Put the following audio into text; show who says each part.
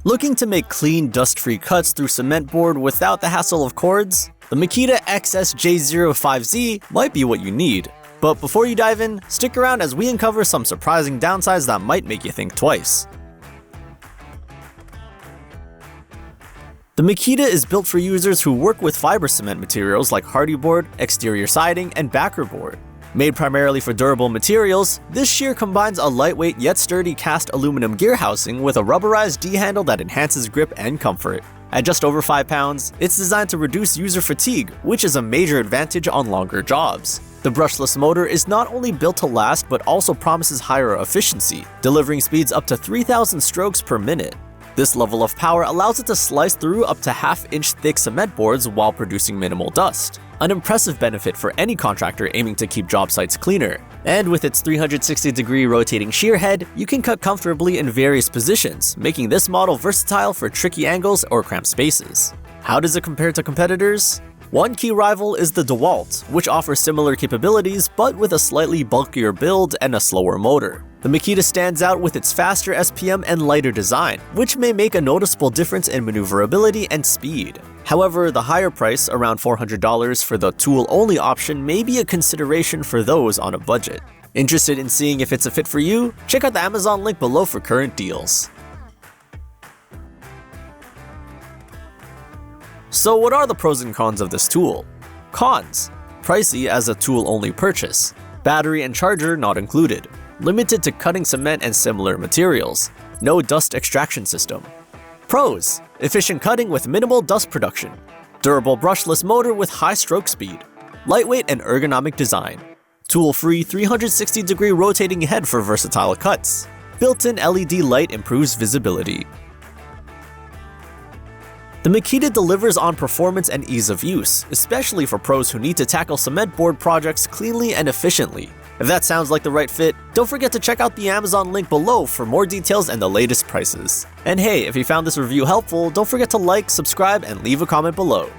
Speaker 1: Looking to make clean, dust-free cuts through cement board without the hassle of cords? The Makita XSJ05Z might be what you need. But before you dive in, stick around as we uncover some surprising downsides that might make you think twice. The Makita is built for users who work with fiber cement materials like hardy board, exterior siding, and backer board. Made primarily for durable materials, this shear combines a lightweight yet sturdy cast aluminum gear housing with a rubberized D-handle that enhances grip and comfort. At just over 5 pounds, it's designed to reduce user fatigue, which is a major advantage on longer jobs. The brushless motor is not only built to last but also promises higher efficiency, delivering speeds up to 3,000 strokes per minute. This level of power allows it to slice through up to 1/2 inch thick cement boards while producing minimal dust. An impressive benefit for any contractor aiming to keep job sites cleaner. And with its 360-degree rotating shear head, you can cut comfortably in various positions, making this model versatile for tricky angles or cramped spaces. How does it compare to competitors? One key rival is the DeWalt, which offers similar capabilities but with a slightly bulkier build and a slower motor. The Makita stands out with its faster SPM and lighter design, which may make a noticeable difference in maneuverability and speed. However, the higher price, around $400 for the tool-only option, may be a consideration for those on a budget. Interested in seeing if it's a fit for you? Check out the Amazon link below for current deals. So what are the pros and cons of this tool? Cons: pricey as a tool-only purchase. Battery and charger not included. Limited to cutting cement and similar materials. No dust extraction system. Pros: efficient cutting with minimal dust production. Durable brushless motor with high stroke speed. Lightweight and ergonomic design. Tool-free 360-degree rotating head for versatile cuts. Built-in LED light improves visibility. The Makita delivers on performance and ease of use, especially for pros who need to tackle cement board projects cleanly and efficiently. If that sounds like the right fit, don't forget to check out the Amazon link below for more details and the latest prices. And hey, if you found this review helpful, don't forget to like, subscribe, and leave a comment below.